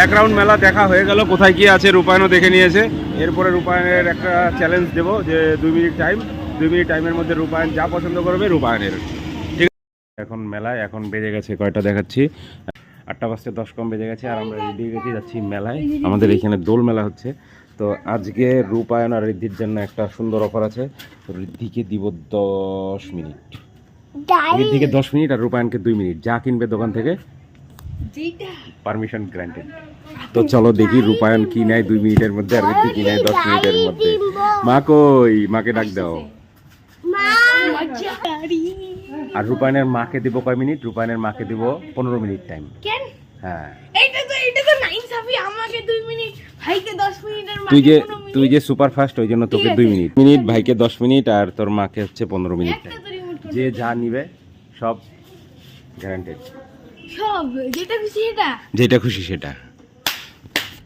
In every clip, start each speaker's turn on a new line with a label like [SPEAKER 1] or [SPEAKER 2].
[SPEAKER 1] এক রাউন্ড মেলা দেখা হয়ে গেল, কোথায় কি আছে রূপায়ণও দেখে নিয়েছে। এরপরে রূপায়ণের একটা চ্যালেঞ্জ দেবো যে 2 মিনিট টাইম, 2 মিনিট টাইমের মধ্যে রূপায়ণ যা পছন্দ করবে রূপায়ণের। ঠিক আছে, এখন মেলায় এখন বেজে গেছে কয়টা দেখাচ্ছি, 8:10 বেজে গেছে আর আমরা রেডি হয়ে যাচ্ছি মেলায়। আমাদের এখানে দোল মেলা হচ্ছে। তো আজকে রূপায়ণ আর ঋদ্ধির জন্য একটা সুন্দর অফার আছে। ঋদ্ধিকে দিব 10 মিনিট, ঋদ্ধিকে 10 মিনিট আর রূপায়ণকে 2 মিনিট, যা কিনবে দোকান থেকে পারমিশন গ্রান্টেড। তো চলো দেখি রূপায়ণ কি নেয় 2 মিনিটের মধ্যে আর ঋদ্ধি কি নেয় 10 মিনিটের মধ্যে। মা কই, মাকে ডাক দাও। আর রূপায়ণের মাকে দিব কয় মিনিট? রূপায়ণের মাকে দিব 15 মিনিট টাইম। হ্যাঁ,
[SPEAKER 2] এইটা তো নাইনসাফি, আমাকে 2 মিনিট, ভাইকে 10 মিনিটের মাকে
[SPEAKER 1] তুই যে সুপার ফাস্ট ওই জন্য তোকে 2 মিনিট, ভাইকে 10 মিনিট আর তোর মাকে হচ্ছে 15 মিনিট টাইম। যে যা নিবে সব গ্যারান্টেড,
[SPEAKER 2] সব যেটা খুশি সেটা।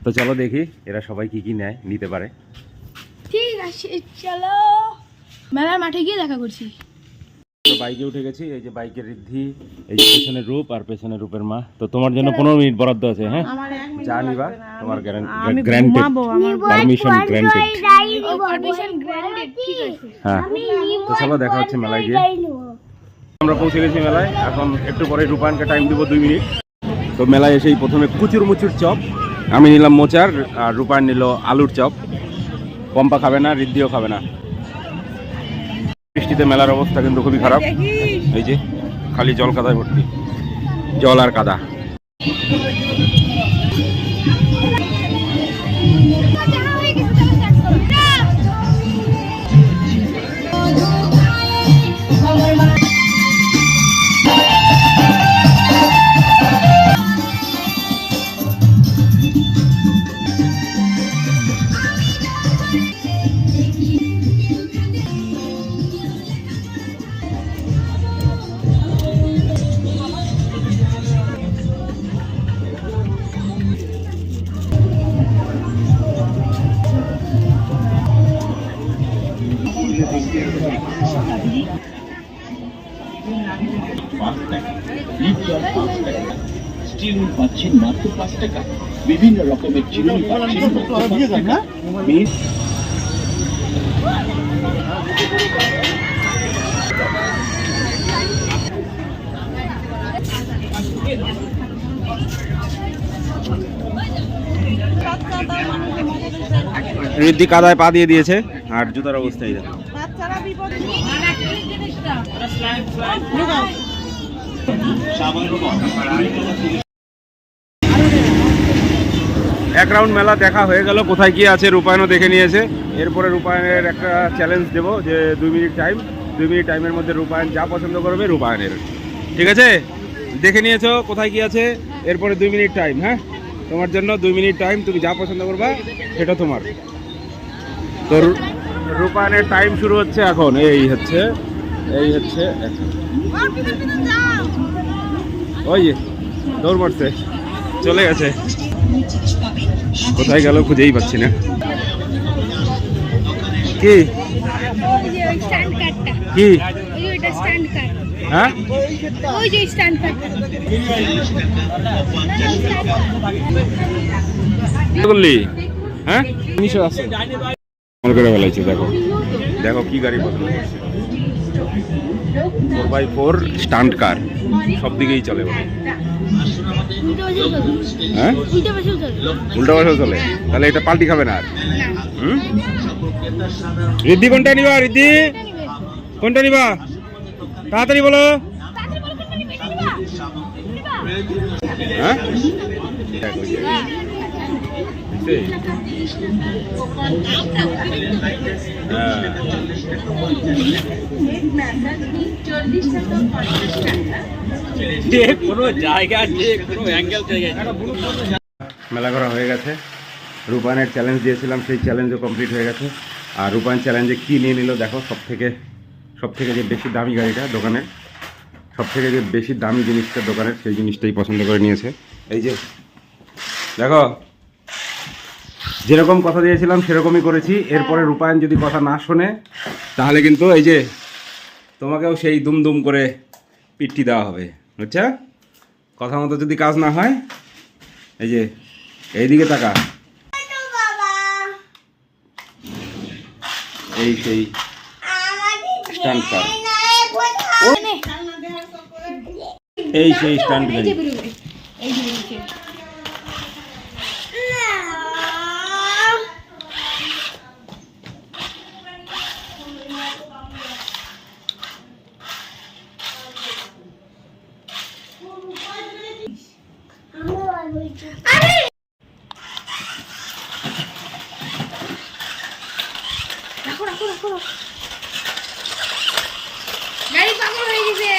[SPEAKER 1] তো চলো দেখি এরা সবাই কি কি নেয়, নিতে পারে।
[SPEAKER 2] ঠিক আছে চলো, মেলার মাঠে গিয়ে দেখা করছি।
[SPEAKER 1] বাইকে উঠে গেছি, এই যে বাইকের ঋদ্ধি, এই যে পেছনের রূপ আর পেছনের রূপের মা। তো তোমার জন্য 15 মিনিট বরাদ্দ আছে। হ্যাঁ, যা নিবা তোমার গ্যারান্টেড, পারমিশন গ্যারান্টেড। হ্যাঁ, তো চলো দেখা হচ্ছে মেলায় গিয়ে। আমরা পৌঁছে গেছি মেলায়, এখন একটু পরে রূপায়ণকে টাইম দিব 2 মিনিট। তো মেলায় এসেই প্রথমে কুচুর মুচুর চপ, আমি নিলাম মোচার আর রূপায়ণ নিল আলুর চপ। পম্পা খাবে না, ঋদ্ধিও খাবে না। বৃষ্টিতে মেলার অবস্থা কিন্তু খুবই খারাপ, এই যে খালি জল কাদায় ভর্তি, জল আর কাদা।
[SPEAKER 3] চিরুনি পাচ্ছেন মাত্র 5 টাকা। বিভিন্ন রকমের চিরুনি পাচ্ছেন মাত্র 5 টাকা।
[SPEAKER 1] ঋদ্ধি কাদায় পা দিয়ে দিয়েছে আর জুতার অবস্থায় দেখো। এক রাউন্ড মেলা দেখা হয়ে গেল, কোথায় কি আছে রূপায়ণও দেখে নিয়েছে। এরপরে রূপায়ণের একটা চ্যালেঞ্জ দেবো যে 2 মিনিট টাইম, 2 মিনিট টাইমের মধ্যে রূপায়ণ যা পছন্দ করবে রূপায়ণের। ঠিক আছে, দেখে নিয়েছো কোথায় কি আছে। এরপরে 2 মিনিট টাইম। হ্যাঁ, তোমার জন্য 2 মিনিট টাইম, তুমি যা পছন্দ করবা সেটা তোমার। তো রূপায়ণের টাইম শুরু হচ্ছে এখন, এই হচ্ছে ওই যে দৌড় মারছে, চলে গেছে, কোথায় গেল খুঁজেই পাচ্ছি না। কি কি হ্যাঁ, বললি হ্যাঁ, জিনিসও আছে করে ফেলাইছে। দেখো দেখো কি গাড়ি পছন্দ করছে, 4x4 স্টান্ট কার, সব দিকেই চলে বলে। হ্যাঁ, উল্টা পাশে চলে, তাহলে এটা পাল্টি খাবে না আর। ঋদ্ধি কোনটা নিবা? ঋদ্ধি কোনটা নিবা? তাড়াতাড়ি বলো। হ্যাঁ, মেলা করা হয়ে গেছে। রূপায়ণের চ্যালেঞ্জ দিয়েছিলাম, সেই চ্যালেঞ্জও কমপ্লিট হয়ে গেছে। আর রূপায়ণ চ্যালেঞ্জে কি নিয়ে নিল দেখো, সব থেকে যে বেশি দামি গাড়িটা দোকানের, সব থেকে যে বেশি দামি জিনিসটা দোকানের, সেই জিনিসটাই পছন্দ করে নিয়েছে। এই যে দেখো, যেরকম কথা দিয়েছিলাম সেরকমই করেছি। এরপরে রূপায়ণ যদি কথা না শোনে তাহলে কিন্তু এই যে তোমাকেও সেই দুম করে পিট্টি দেওয়া হবে, বুঝছো? কথা মতো যদি কাজ না হয়, এই যে এইদিকে তাকা। এই সেই স্টান্ট কার, এই সেই স্টান্ট গাড়ি।
[SPEAKER 2] গাড়ি পাগল হয়ে গেছে।